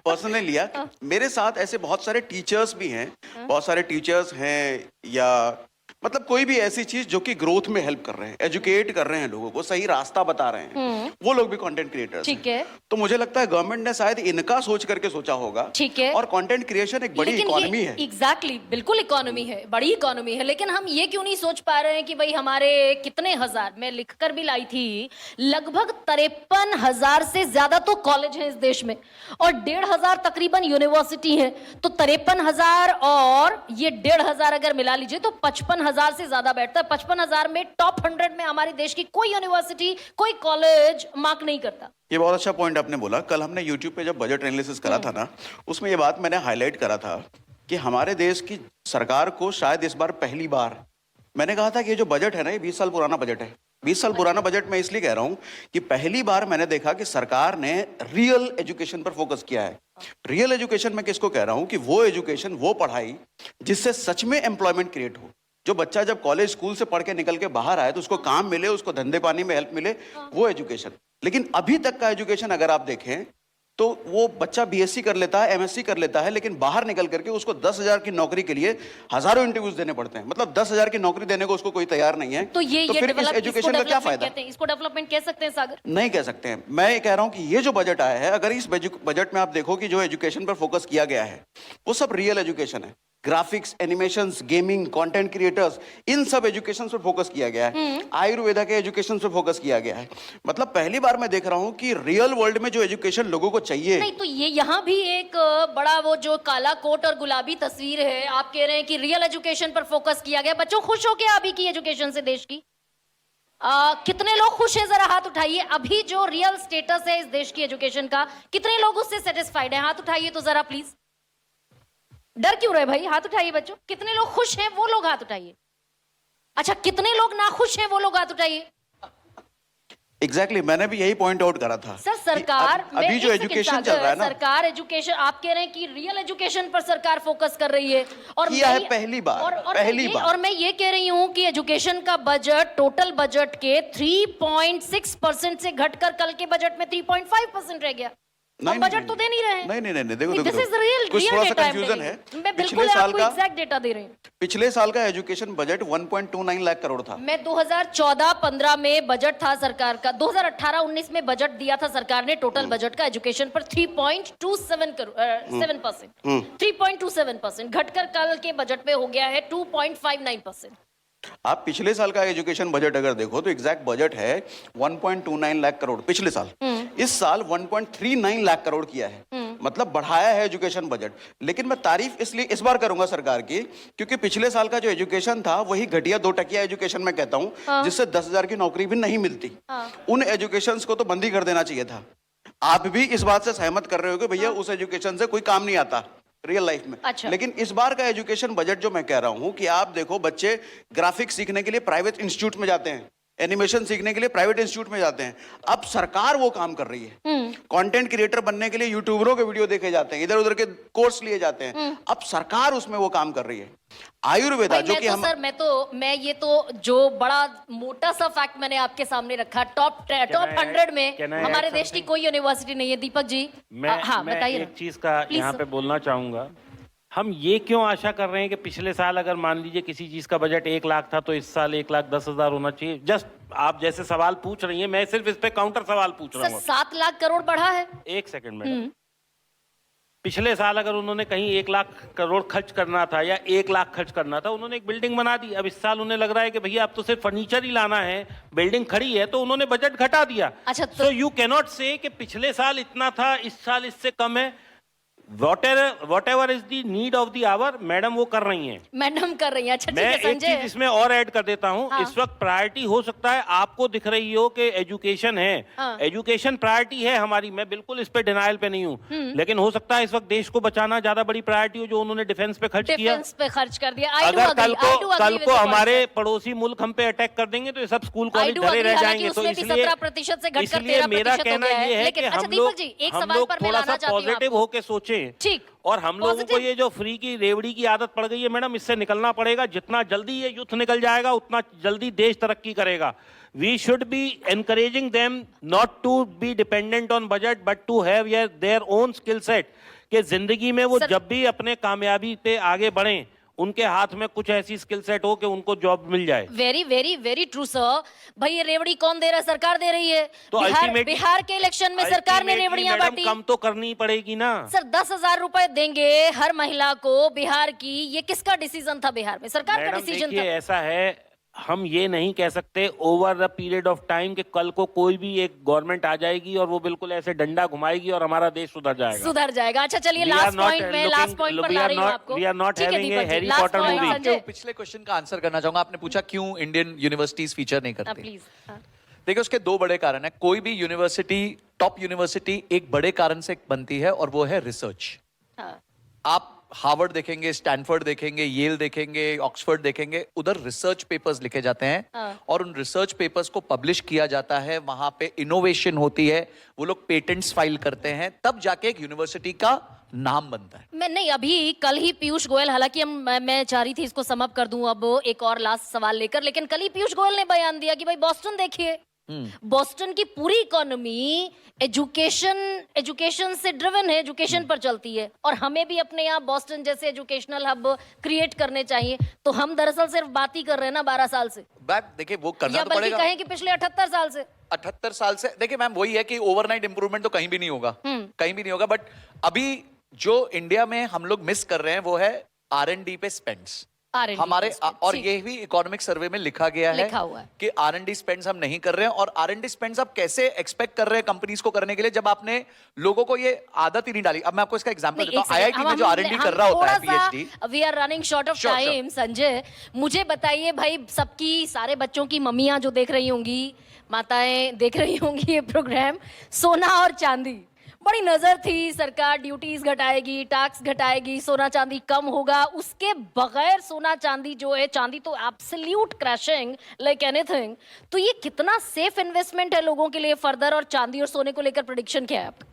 पर्सनल लिया। मेरे साथ ऐसे बहुत सारे टीचर्स भी हैं, बहुत सारे टीचर्स हैं, या मतलब कोई भी ऐसी चीज जो कि ग्रोथ में हेल्प कर रहे हैं, एजुकेट कर रहे हैं लोगों को, सही रास्ता बता रहे हैं, वो लोग भी कंटेंट क्रिएटर्स ठीक है। तो मुझे लगता है गवर्नमेंट ने शायद इनका सोच करके सोचा होगा। ठीक है। और कंटेंट क्रिएशन एक बड़ी इकोनॉमी है। एग्जैक्टली, बिल्कुल इकोनॉमी है, बड़ी इकोनॉमी है, लेकिन हम ये क्यों नहीं सोच पा रहे हैं कि भाई हमारे कितने हजार, मैं लिखकर भी लाई थी, लगभग 53,000 से ज्यादा तो कॉलेज है इस देश में, और 1,500 तकरीबन यूनिवर्सिटी है। तो 53,000 और ये 1,500 अगर मिला लीजिए तो 55,000 से ज्यादा बैठता है। 55,000 में टॉप 100 में हमारी देश की कोई यूनिवर्सिटी, कोई कॉलेज मार्क नहीं करता। ये बहुत अच्छा पॉइंट आपने बोला। कल हमने यूट्यूब पे जब बजट एनालिसिस करा था ना, उसमें ये बात मैंने हाईलाइट करा था कि हमारे देश की सरकार को शायद इस बार पहली बार, मैंने कहा था कि ये जो बजट है ना, ये 20 साल पुराना बजट है। 20 साल पुराना बजट मैं इसलिए कह रहा हूं कि पहली बार मैंने देखा कि सरकार ने रियल एजुकेशन पर फोकस किया है। रियल एजुकेशन में किसको कह रहा हूं कि वो एजुकेशन, वो पढ़ाई जिससे सच में एम्प्लॉयमेंट क्रिएट हो। जो बच्चा जब कॉलेज स्कूल से पढ़ के निकल के बाहर आए तो उसको काम मिले, उसको धंधे पानी में हेल्प मिले, वो एजुकेशन। लेकिन अभी तक का एजुकेशन अगर आप देखें तो वो बच्चा बीएससी कर लेता है, एमएससी कर लेता है, लेकिन बाहर निकल करके उसको 10,000 की नौकरी के लिए हजारों इंटरव्यूज देने पड़ते हैं। मतलब 10,000 की नौकरी देने को उसको कोई तैयार नहीं है। तो ये फिर इस डेवलप, एजुकेशन का क्या फायदा? कहते हैं इसको, डेवलपमेंट कह सकते हैं सागर? नहीं कह सकते हैं। मैं ये कह रहा हूं कि ये जो बजट आया है, अगर इस बजट में आप देखो कि जो एजुकेशन पर फोकस किया गया है वो सब रियल एजुकेशन है। Graphics, animations, gaming, content creators, इन सब एजुकेशन पर फोकस किया गया है। आयुर्वेदा के एजुकेशन पर फोकस किया गया है। मतलब पहली बार मैं देख रहा हूं कि रियल वर्ल्ड में जो एजुकेशन लोगों को चाहिए। नहीं, तो ये यहाँ भी एक बड़ा वो जो काला कोट और गुलाबी तस्वीर है, आप कह रहे हैं कि रियल एजुकेशन पर फोकस किया गया। बच्चों खुश हो क्या अभी की एजुकेशन से देश की? कितने लोग खुश हैं, जरा हाथ उठाइए। अभी जो रियल स्टेटस है इस देश की एजुकेशन का, कितने लोग उससे सेटिस्फाइड हैं? हाथ उठाइए तो जरा प्लीज। डर क्यों रहे भाई? हाथ उठाइए बच्चों। कितने लोग खुश हैं वो लोग हाथ उठाइए। अच्छा, कितने लोग नाखुश हैं वो लोग हाथ उठाइए। एग्जैक्टली, मैंने भी यही पॉइंट आउट करा था। सर सरकार, अभी जो एजुकेशन चल रहा है ना, सरकार एजुकेशन, आप कह रहे हैं कि रियल एजुकेशन पर सरकार फोकस कर रही है, और किया है मैं- पहली बार, और पहली बार। और मैं ये कह रही हूं कि एजुकेशन का बजट टोटल बजट के 3.6% से घटकर कल के बजट में 3.5% रह गया। और बजट तो दे नहीं रहे हैं। नहीं, देखो दिस इज रियल, कुछ थोड़ा सा डेटा कंफ्यूजन है। मैं बिल्कुल पिछले साल आपको का एग्जैक्ट डेटा दे रही हूं। पिछले साल का एजुकेशन बजट 1.29 लाख करोड़ था। मैं 2014-15 में बजट था सरकार का, 2018-19 में बजट दिया था सरकार ने टोटल बजट का एजुकेशन पर 3.27%, 3.27% घटकर कल के बजट में हो गया है 2.59%। आप पिछले साल का एजुकेशन बजट अगर देखो तो एग्जैक्ट बजट है 1.29 लाख करोड़ पिछले साल। इस साल 1.39 लाख करोड़ किया है। मतलब बढ़ाया है एजुकेशन बजट। लेकिन मैं तारीफ इसलिए इस बार करूंगा सरकार की, क्योंकि पिछले साल का जो एजुकेशन था वही घटिया 2 टकिया एजुकेशन मैं कहता हूं, जिससे 10,000 की नौकरी भी नहीं मिलती। उन एजुकेशन को तो बंद ही कर देना चाहिए था। आप भी इस बात से सहमत कर रहे हो कि भैया उस एजुकेशन से कोई काम नहीं आता रियल लाइफ में। अच्छा। लेकिन इस बार का एजुकेशन बजट जो मैं कह रहा हूं कि आप देखो, बच्चे ग्राफिक्स सीखने के लिए प्राइवेट इंस्टीट्यूट में जाते हैं, एनिमेशन सीखने के लिए प्राइवेट इंस्टीट्यूट में जाते हैं। अब सरकार वो काम कर रही है। कंटेंट क्रिएटर बनने के लिए यूट्यूबरों के वीडियो देखे जाते हैं, इधर उधर के कोर्स लिए जाते हैं। अब सरकार उसमें वो काम कर रही है। आयुर्वेदा भाई, जो मैं कि तो हम सर मैं ये तो जो बड़ा मोटा सा फैक्ट मैंने आपके सामने रखा, टॉप 100 में can I हमारे add देश की something? कोई यूनिवर्सिटी नहीं है। दीपक जी हाँ मैं बताइए एक ना। चीज का Please, यहाँ sir. पे बोलना चाहूंगा। हम ये क्यों आशा कर रहे हैं कि पिछले साल अगर मान लीजिए किसी चीज का बजट 1 लाख था तो इस साल 1,10,000 होना चाहिए? जस्ट आप जैसे सवाल पूछ रही हैं, मैं सिर्फ इस पे काउंटर सवाल पूछ रहा सर हूँ। 7 लाख करोड़ बढ़ा है। एक सेकंड मैडम, पिछले साल अगर उन्होंने कहीं 1 लाख करोड़ खर्च करना था या 1 लाख खर्च करना था, उन्होंने एक बिल्डिंग बना दी। अब इस साल उन्हें लग रहा है कि भैया अब तो सिर्फ फर्नीचर ही लाना है, बिल्डिंग खड़ी है, तो उन्होंने बजट घटा दिया। अच्छा, तो- सो यू कैनॉट से कि पिछले साल इतना था, इस साल इससे कम है। Whatever is the need of the hour, madam वो कर रही हैं। मैडम कर रही है। अच्छा ठीक मैं है एक चीज संजय। इसमें और ऐड कर देता हूं। हाँ। इस वक्त प्रायोरिटी हो सकता है आपको दिख रही हो कि एजुकेशन है, हाँ। एजुकेशन प्रायोरिटी है हमारी, मैं बिल्कुल इस पे डिनाइल पे नहीं हूं, लेकिन हो सकता है इस वक्त देश को बचाना ज्यादा बड़ी प्रायोरिटी हो, जो उन्होंने डिफेंस पे खर्च किया। डिफेंस पे खर्च कर दिया। अगर कल को हमारे पड़ोसी मुल्क हम पे अटैक कर देंगे तो ये सब स्कूल कॉलेज धरे रह जाएंगे। तो इसलिए 17% से घटकर इसलिए 13% मेरा हो कहना गया है। ये है लेकिन कि अच्छा हम दीपक लोग जी एक सवाल पर मैं थोड़ा लाना सा चाहती हूँ पॉजिटिव आपको। होके सोचें। ठीक। और हम लोगों को Positive? ये जो फ्री की रेवड़ी की आदत पड़ गई है मैडम, इससे निकलना पड़ेगा। जितना जल्दी ये युद्ध निकल जाएगा उतना जल्दी देश तरक्की करेगा। We should be encouraging them not to be dependent on budget but to have their own skill set, कि जिंदगी में वो सर- जब भी अपने कामयाबी पे आगे बढ़ें, उनके हाथ में कुछ ऐसी स्किल सेट हो कि उनको जॉब मिल जाए। Very very very true sir. भाई ये रेवड़ी कौन दे रहा है? सरकार दे रही है। तो बिहार के इलेक्शन में सरकार ने रेवड़ियां बांटी। कम तो करनी पड़ेगी ना सर 10,000 रुपए देंगे हर महिला को बिहार की। ये किसका डिसीजन था? बिहार में सरकार का मैडम डिसीजन देखिए, था। ऐसा है, हम ये नहीं कह सकते over the period of time कि कल को कोई भी एक गवर्नमेंट आ जाएगी और वो बिल्कुल ऐसे डंडा घुमाएगी और हमारा देश सुधर जाएगा। सुधर जाएगा। अच्छा चलिए We are last not point में looking- लास्ट पॉइंट पर we ला are रही हूँ not- आपको। we are not ठीक है having a Deepak ji, Harry last Potter point, movie। Sanjay. पिछले क्वेश्चन का आंसर करना चाहूंगा। आपने पूछा क्यों इंडियन यूनिवर्सिटीज फीचर नहीं करती। प्लीज। देखिए उसके 2 बड़े कारण है। कोई भी यूनिवर्सिटी, टॉप यूनिवर्सिटी एक बड़े कारण से बनती है और वो है रिसर्च। आप हार्वर्ड देखेंगे, स्टैनफोर्ड देखेंगे, येल देखेंगे, ऑक्सफोर्ड देखेंगे, उधर रिसर्च पेपर्स लिखे जाते हैं और उन रिसर्च पेपर्स को पब्लिश किया जाता है। वहां पे इनोवेशन होती है, वो लोग पेटेंट्स फाइल करते हैं, तब जाके एक यूनिवर्सिटी का नाम बनता है। मैं नहीं, अभी कल ही पीयूष गोयल, हालांकि मैं चाह रही थी इसको समअप कर दूं अब एक और लास्ट सवाल लेकर, लेकिन कल ही पीयूष गोयल ने बयान दिया कि भाई बॉस्टन देखिए, बॉस्टन की पूरी इकोनॉमी एजुकेशन से ड्रिवन है, एजुकेशन पर चलती है। और हमें भी अपने यहाँ बॉस्टन जैसे एजुकेशनल हब क्रिएट करने चाहिए। तो हम दरअसल सिर्फ बात ही कर रहे हैं ना 12 साल से, देखिए वो करना या तो बल्कि पड़ेगा। कहें कि पिछले 78 साल से। 78 साल से। देखिए मैम वही है कि ओवरनाइट इंप्रूवमेंट तो कहीं भी नहीं होगा, कहीं भी नहीं होगा। बट अभी जो इंडिया में हम लोग मिस कर रहे हैं वो है R&D पे स्पेंड्स। R&D हमारे पे spend, और ठीक। ये भी इकोनॉमिक सर्वे में लिखा गया है लिखा हुआ है कि R&D स्पेंड्स हम नहीं कर रहे हैं। और R&D स्पेंड्स आप कैसे एक्सपेक्ट कर रहे हैं कंपनीज को करने के लिए जब आपने लोगों को ये आदत ही नहीं डाली। अब मैं आपको इसका एग्जांपल देता हूं। IIT में जो R&D कर रहा होता है PhD, we are running short of Sure, time. Sanjay मुझे बताइए भाई, सबकी सारे बच्चों की मम्मियां जो देख रही होंगी, माताएं देख रही होंगी ये प्रोग्राम, सोना और चांदी बड़ी नजर थी, सरकार ड्यूटीज घटाएगी, टैक्स घटाएगी, सोना चांदी कम होगा। उसके बगैर सोना चांदी जो है, चांदी तो एब्सोल्यूट क्रैशिंग लाइक एनीथिंग। तो ये कितना सेफ इन्वेस्टमेंट है लोगों के लिए फर्दर? और चांदी और सोने को लेकर प्रेडिक्शन क्या है आपका?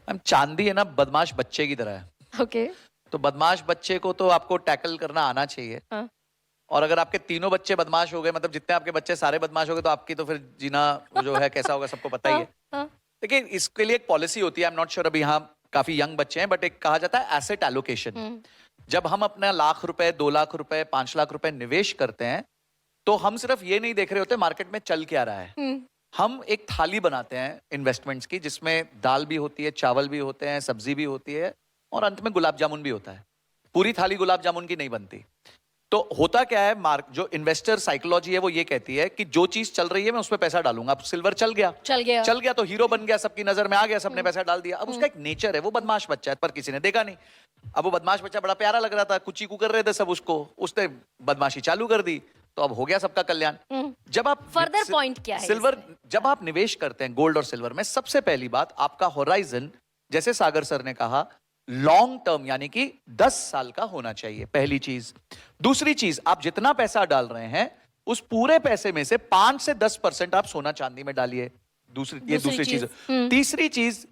मैम चांदी है ना बदमाश बच्चे की तरह है। ओके। तो बदमाश बच्चे को तो आपको टैकल करना आना चाहिए। हाँ। और अगर आपके तीनों बच्चे बदमाश हो गए, मतलब जितने आपके बच्चे सारे बदमाश हो गए, तो आपकी तो फिर जीना जो है कैसा होगा सबको पता ही है। हाँ। देखिए इसके लिए एक पॉलिसी होती है। आई एम नॉट श्योर, अभी यहाँ काफी यंग बच्चे हैं, बट एक कहा जाता है एसेट एलोकेशन। जब हम अपना लाख रुपए, 2 लाख रुपए, 5 लाख रुपए निवेश करते हैं, तो हम सिर्फ ये नहीं देख रहे होते मार्केट में चल क्या रहा है। हम एक थाली बनाते हैं इन्वेस्टमेंट्स की, जिसमें दाल भी होती है, चावल भी होते हैं, सब्जी भी होती है और अंत में गुलाब जामुन भी होता है। पूरी थाली गुलाब जामुन की नहीं बनती। तो होता क्या है, जो इन्वेस्टर साइकोलॉजी है वो ये कहती है कि जो चीज चल रही है मैं उसमें पैसा डालूंगा। अब सिल्वर चल गया तो हीरो बन गया, सबकी नजर में आ गया, सबने पैसा डाल दिया। अब उसका एक नेचर है, वो बदमाश बच्चा है, पर किसी ने देखा नहीं। अब वो बदमाश बच्चा बड़ा प्यारा लग रहा था, कुची कू कर रहे थे सब उसको, उसने बदमाशी चालू कर दी, तो अब हो गया सबका कल्याण। जब आप फर्दर पॉइंट क्या है सिल्वर, जब आप निवेश करते हैं गोल्ड और सिल्वर में, सबसे पहली बात आपका होराइजन, जैसे सागर सर ने कहा, लॉन्ग टर्म यानी कि 10 साल का होना चाहिए, पहली चीज। दूसरी चीज, आप जितना पैसा डाल रहे हैं उस पूरे पैसे में से 5 से 10% आप सोना चांदी में डालिए। दूसरी दूसरी चीज। चीज। तीसरी चीज,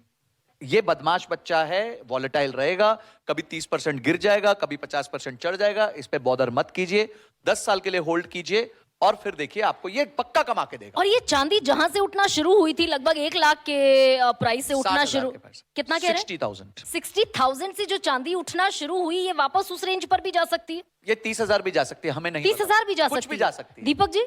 ये बदमाश बच्चा है, वॉलेटाइल रहेगा, कभी 30% गिर जाएगा, कभी 50% चढ़ जाएगा, इस पे बॉदर मत कीजिए, 10 साल के लिए होल्ड कीजिए और फिर देखिए आपको ये पक्का कमा के देगा। और ये चांदी जहां से उठना शुरू हुई थी, लगभग 1 लाख के प्राइस से उठना 60,000 शुरू, के पैसे। कितना कह रहे हैं? 60,000। 60,000 से जो चांदी उठना शुरू हुई, ये वापस उस रेंज पर भी जा सकती है? ये 30,000 भी जा सकती है, हमें नहीं 30,000 भी जा कुछ सकती भी है? जा सकती है। दीपक जी?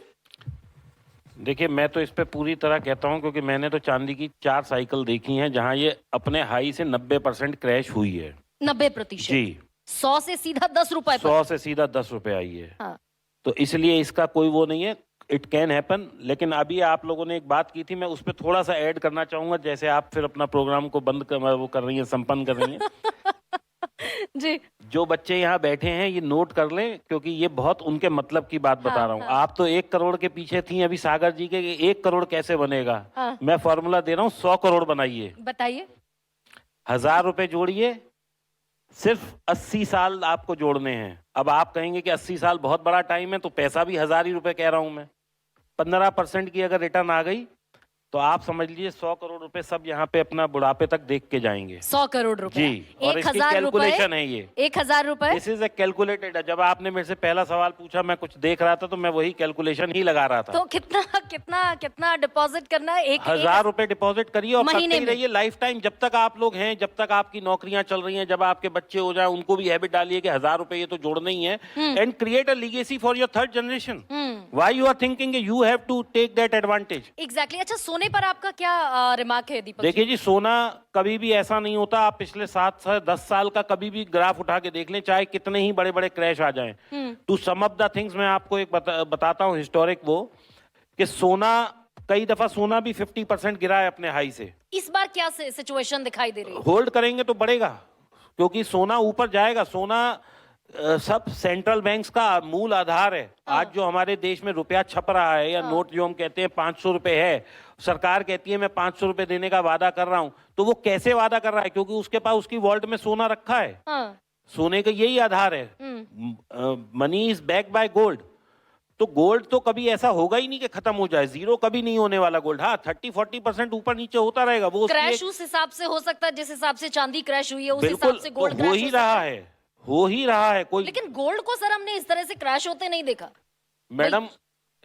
देखिए, मैं तो इस पे पूरी तरह कहता हूं, क्योंकि मैंने तो चांदी की 4 साइकिल देखी हैं जहां ये अपने हाई से 90% क्रैश हुई है। 90%? जी। 100 से सीधा 10 रुपए पर? 100 से सीधा 10 रुपए आई है। हाँ। तो इसलिए इसका कोई वो नहीं है, इट कैन हैपन। लेकिन अभी आप लोगों ने एक बात की थी, मैं उस पर थोड़ा सा ऐड करना चाहूंगा, जैसे आप फिर अपना प्रोग्राम को वो कर रही हैं, संपन्न कर रही हैं। जी। जो बच्चे यहाँ बैठे हैं ये नोट कर लें, क्योंकि ये बहुत उनके मतलब की बात बता रहा हूँ। आप तो 1 करोड़ के पीछे थी अभी सागर जी के, 1 करोड़ कैसे बनेगा। हाँ। मैं फॉर्मूला दे रहा हूँ, 100 करोड़ बनाइए, बताइए। 1000 रुपए जोड़िए, सिर्फ 80 साल आपको जोड़ने हैं। अब आप कहेंगे कि 80 साल बहुत बड़ा टाइम है, तो पैसा भी 1000 ही रुपए कह रहा हूं मैं। 15% की अगर रिटर्न आ गई तो आप समझ लीजिए 100 करोड़ रुपए सब यहाँ पे अपना बुढ़ापे तक देख के जाएंगे। 100 करोड़ रुपए? जी, और इसकी 1,000 कैलकुलेशन है ये। 1,000 रुपए? This is a calculated. जब आपने मेरे से पहला सवाल पूछा, मैं कुछ देख रहा था तो मैं वही कैलकुलेशन ही लगा रहा था। तो कितना कितना कितना डिपॉजिट करना है? 1000 रुपए डिपॉजिट करिए और महीने करते ही में? रहिए लाइफ टाइम, जब तक आप लोग हैं, जब तक आपकी नौकरियां चल रही हैं, जब आपके बच्चे हो जाए, उनको भी हैबिट डालिए कि 1000 रुपए ये तो जोड़ना ही है। And create a legacy for your third generation. Why you are thinking you have to take that advantage. Exactly. अच्छा, सोने पर आपका क्या रिमार्क है दीपक? देखिए जी, सोना कभी भी ऐसा नहीं होता। आप पिछले 7 से 10 साल का कभी भी ग्राफ उठा के देख लें, चाहे कितने ही बड़े बड़े क्रैश आ जाएं। To sum up the things, मैं आपको एक बताता हूं हिस्टोरिक, वो कि सोना, कई दफा सोना भी 50% गिरा है अपने हाई से। इस बार क्या सिचुएशन दिखाई दे रही है? होल्ड करेंगे तो बढ़ेगा, क्योंकि सोना ऊपर जाएगा। सोना सब सेंट्रल बैंक्स का मूल आधार है। आज जो हमारे देश में रुपया छप रहा है, या नोट जो हम कहते हैं 500 रुपए है, सरकार कहती है मैं 500 रुपए देने का वादा कर रहा हूं, तो वो कैसे वादा कर रहा है? क्योंकि उसके पास उसकी वॉल्ट में सोना रखा है। हाँ। सोने का यही आधार है। Money is back by gold. तो गोल्ड तो कभी ऐसा होगा ही नहीं कि खत्म हो जाए, जीरो कभी नहीं होने वाला गोल्ड। हाँ, 30-40% ऊपर नीचे होता रहेगा। वो क्रैश उस हिसाब से हो सकता है जिस हिसाब से चांदी क्रैश हुई है, उस बिल्कुल हिसाब से गोल्ड तो क्रैश हो ही सकता रहा है, हो ही रहा है। कोई लेकिन गोल्ड को सर हमने इस तरह से क्रैश होते नहीं देखा। मैडम,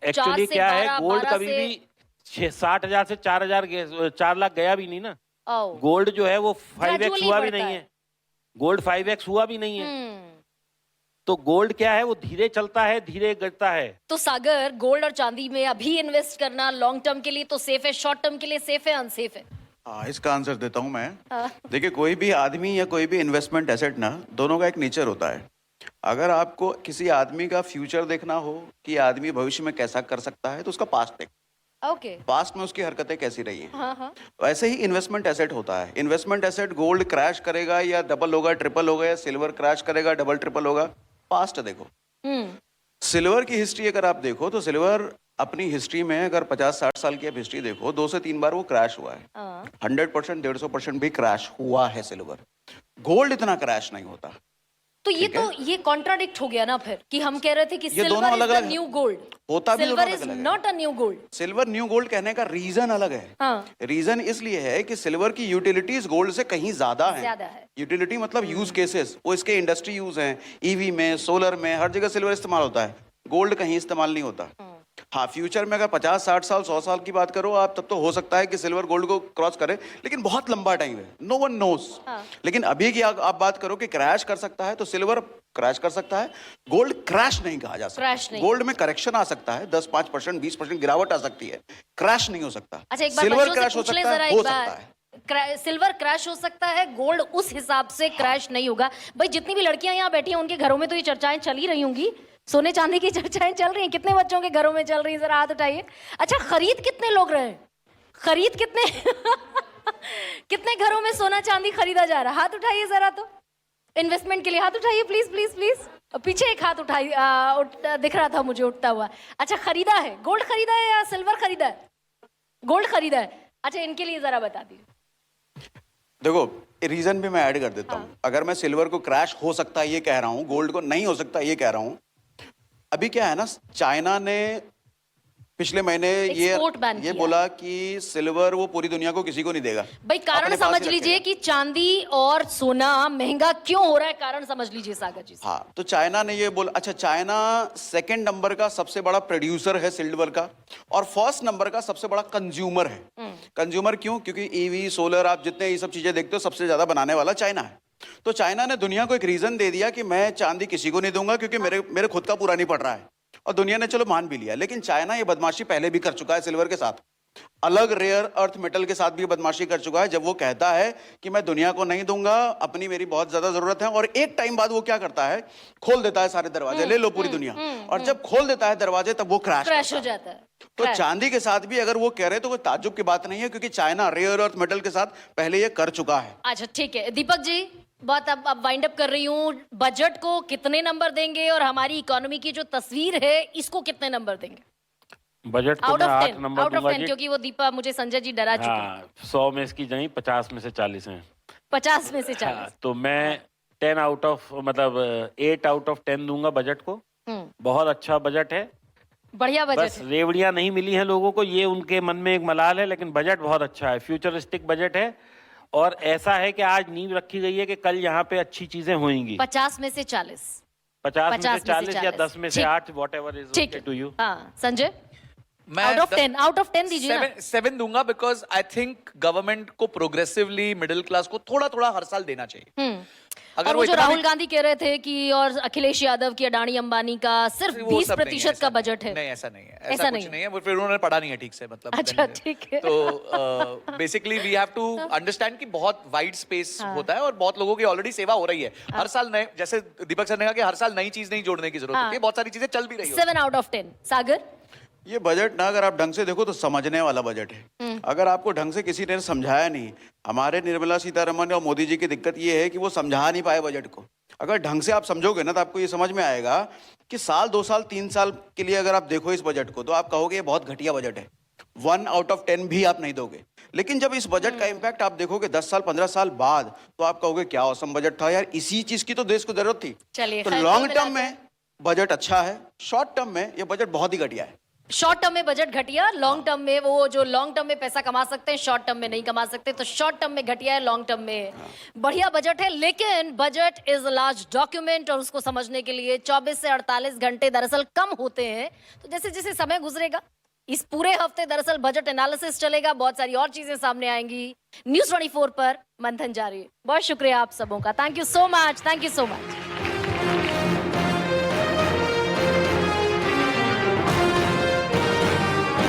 एक्चुअली से क्या है, 12, गोल्ड 12 कभी से- भी 60,000 से 4 लाख गया भी नहीं ना। आओ। गोल्ड जो है वो 5x Gradually हुआ भी बढ़ता नहीं है। है। गोल्ड 5x हुआ भी नहीं है। हम्म। तो गोल्ड क्या है, वो धीरे चलता है, धीरे गिरता है। तो सागर, गोल्ड और चांदी में अभी इन्वेस्ट करना लॉन्ग टर्म के लिए तो सेफ है, शॉर्ट टर्म के लिए सेफ है, अनसेफ है? हाँ, इसका आंसर देता हूं मैं। देखिए, कोई भी आदमी या कोई भी इन्वेस्टमेंट एसेट ना, दोनों का एक नेचर होता है। अगर आपको किसी आदमी का फ्यूचर देखना हो कि आदमी भविष्य में कैसा कर सकता है, तो उसका पास्ट देख, ओके। पास्ट में उसकी हरकतें कैसी रही हैं। हाँ हाँ। वैसे ही इन्वेस्टमेंट एसेट होता है। इन्वेस्टमेंट एसेट, गोल्ड क्रैश करेगा या डबल होगा, ट्रिपल होगा, या सिल्वर क्रैश करेगा, डबल ट्रिपल होगा, पास्ट देखो। सिल्वर की हिस्ट्री अगर आप देखो तो सिल्वर अपनी हिस्ट्री में, अगर 50-60 साल की आप हिस्ट्री देखो, 2 से 3 बार वो क्रैश हुआ है। 100%, 150% भी क्रैश हुआ है सिल्वर। गोल्ड इतना क्रैश नहीं होता। तो ये कॉन्ट्राडिक्ट हो गया ना फिर, कि हम कह रहे थे कि ये दोनों सिल्वर इज अलग-अलग द है। New gold. होता भी सिल्वर दोनों इज अलग-अलग है। Not a new gold. Silver new gold कहने का रीजन अलग है। हाँ। रीजन इसलिए है कि सिल्वर की यूटिलिटीज गोल्ड से कहीं ज्यादा ज्यादा है। है। यूटिलिटी मतलब यूज केसेस, वो इसके इंडस्ट्री यूज हैं, ईवी में, सोलर में, हर जगह सिल्वर इस्तेमाल होता है। गोल्ड कहीं इस्तेमाल नहीं होता। हाँ, फ्यूचर में अगर 50-60 साल, 100 साल की बात करो आप, तब तो हो सकता है कि सिल्वर गोल्ड को क्रॉस करे, लेकिन बहुत लंबा टाइम है, नो वन नोस। लेकिन अभी की आप बात करो कि क्रैश कर सकता है, तो सिल्वर क्रैश कर सकता है, गोल्ड क्रैश नहीं कहा जा क्रैश सकता। नहीं। गोल्ड में करेक्शन आ सकता है, 10-5%, 20% गिरावट आ सकती है, क्रैश नहीं हो सकता। अच्छा, एक बार सिल्वर बच्चों से क्रैश हो पूछ ले सकता जरा है, एक हो बार। सकता है। सिल्वर क्रैश हो सकता है, गोल्ड उस हिसाब से क्रैश नहीं होगा। भाई, जितनी भी लड़कियां यहाँ बैठी हैं उनके घरों में तो ये चर्चाएं चल ही रही होंगी, सोने चांदी की चर्चाएं चल रही हैं। कितने बच्चों के घरों में चल रही है, जरा हाथ उठाइए। अच्छा, खरीद कितने लोग रहे? खरीद कितने कितने घरों में सोना चांदी खरीदा जा रहा है? हाथ उठाइए जरा। तो इन्वेस्टमेंट के लिए हाथ उठाइए, प्लीज प्लीज प्लीज। पीछे एक हाथ उठाई, दिख रहा था मुझे उठता हुआ। अच्छा, खरीदा है, गोल्ड खरीदा है या सिल्वर खरीदा है? गोल्ड खरीदा है। अच्छा, इनके लिए जरा बता दीजिए। देखो, रीजन भी मैं ऐड कर देता हूँ। अगर मैं सिल्वर को क्रैश हो सकता है ये कह रहा हूँ, गोल्ड को नहीं हो सकता ये कह रहा हूँ, अभी क्या है ना, चाइना ने पिछले महीने Export ban ये किया। बोला कि सिल्वर वो पूरी दुनिया को किसी को नहीं देगा, भाई कारण अपने पास समझ ही लीजिए रखेगा। कि चांदी और सोना महंगा क्यों हो रहा है, कारण समझ लीजिए सागर जी से। हाँ, तो चाइना ने ये बोला। अच्छा, चाइना सेकंड नंबर का सबसे बड़ा प्रोड्यूसर है सिल्वर का, और फर्स्ट नंबर का सबसे बड़ा कंज्यूमर है। कंज्यूमर क्यों? क्योंकि ईवी, सोलर, आप जितने ये सब चीजें देखते हो, सबसे ज्यादा बनाने वाला चाइना है। तो चाइना ने दुनिया को एक रीजन दे दिया कि मैं चांदी किसी को नहीं दूंगा क्योंकि मेरे खुद का पूरा नहीं पड़ रहा है, और दुनिया ने चलो मान भी लिया। लेकिन चाइना ये बदमाशी पहले भी कर चुका है सिल्वर के साथ, अलग रेयर अर्थ मेटल के साथ भी बदमाशी कर चुका है, जब वो कहता है कि मैं दुनिया को नहीं दूंगा, अपनी मेरी बहुत ज्यादा जरूरत है, और एक टाइम बाद वो क्या करता है, खोल देता है सारे दरवाजे, ले लो पूरी दुनिया। और जब खोल देता है दरवाजे तब वो क्रैश हो जाता है। तो Crash। चांदी के साथ भी अगर वो कह रहे हैं तो कोई ताज्जुब की बात नहीं है, क्योंकि चाइना रेयर अर्थ मेटल के साथ पहले ये कर चुका है। अच्छा ठीक है दीपक जी, बात अब वाइंड अप कर रही हूँ। बजट को कितने नंबर देंगे और हमारी इकोनॉमी की जो तस्वीर है इसको कितने नंबर देंगे? बजट को आउट मैं ऑफ 8 10, नंबर आउट ऑफ दूंगा 10, जी। क्योंकि वो दीपा मुझे संजय जी डरा चुके हैं। हाँ, 100 में इसकी नहीं, 50 में से 40 हैं। 50 में से हाँ, 40। तो मैं 10 आउट ऑफ मतलब 8 आउट ऑफ 10 दूंगा बजट को। बहुत अच्छा बजट है, बढ़िया बजट बस है। रेवड़ियां नहीं मिली हैं लोगों को, ये उनके मन में एक मलाल है, लेकिन बजट बहुत अच्छा है, फ्यूचरिस्टिक बजट है, और ऐसा है कि आज नींव रखी गई है कि कल यहाँ पे अच्छी चीजें होंगी। 50 में से 40। 50 में से 40 या 40, 10 में से ठीक। 8, वॉट एवर इज ठीक ओके है। To you. हाँ संजय, मैं आउट ऑफ 10 दीजिए ना। 7 दूंगा, बिकॉज आई थिंक गवर्नमेंट को प्रोग्रेसिवली मिडिल क्लास को थोड़ा थोड़ा हर साल देना चाहिए। और वो जो इतना भी- राहुल गांधी कह रहे थे कि और अखिलेश यादव की, अडानी अंबानी का सिर्फ वो सब नहीं है, 20% ऐसा का नहीं बजट है। नहीं, ऐसा नहीं है, ऐसा ऐसा नहीं कुछ है। नहीं है, वो फिर उन्होंने पढ़ा नहीं है ठीक से, मतलब अच्छा, ठीक है। तो basically we have to understand कि बहुत वाइड स्पेस होता है और बहुत लोगों की ऑलरेडी सेवा हो रही है। हर साल नए, जैसे दीपक सर ने कहा कि हर साल नई चीज नहीं जोड़ने की जरूरत होती है, बहुत सारी चीजें चल भी रही है। 7 आउट ऑफ 10। सागर, ये बजट ना अगर आप ढंग से देखो तो समझने वाला बजट है। अगर आपको ढंग से किसी ने समझाया नहीं, हमारे निर्मला सीतारमण और मोदी जी की दिक्कत ये है कि वो समझा नहीं पाए बजट को। अगर ढंग से आप समझोगे ना तो आपको ये समझ में आएगा कि साल, 2 साल, 3 साल के लिए अगर आप देखो इस बजट को तो आप कहोगे ये बहुत घटिया बजट है। 1 आउट ऑफ 10 भी आप नहीं दोगे। लेकिन जब इस बजट का इम्पैक्ट आप देखोगे 10 साल, 15 साल बाद, तो आप कहोगे क्या औसम बजट था यार, इसी चीज की तो देश को जरूरत थी। चलिए, तो खैर, लॉन्ग कुल टर्म मिलाकर- में बजट अच्छा है, शॉर्ट टर्म में ये बजट बहुत ही घटिया है। शॉर्ट टर्म में बजट घटिया, लॉन्ग टर्म में वो जो लॉन्ग टर्म में पैसा कमा सकते हैं शॉर्ट टर्म में नहीं कमा सकते, तो शॉर्ट टर्म में घटिया है, लॉन्ग टर्म में बढ़िया बजट है। लेकिन budget is a large document और उसको समझने के लिए 24 से 48 घंटे दरअसल कम होते हैं। तो जैसे जैसे समय गुजरेगा, इस पूरे हफ्ते दरअसल बजट एनालिसिस चलेगा, बहुत सारी और चीजें सामने आएंगी। न्यूज़ 24 पर मंथन जारी है। बहुत शुक्रिया आप सबों का, thank you so much, thank you so much.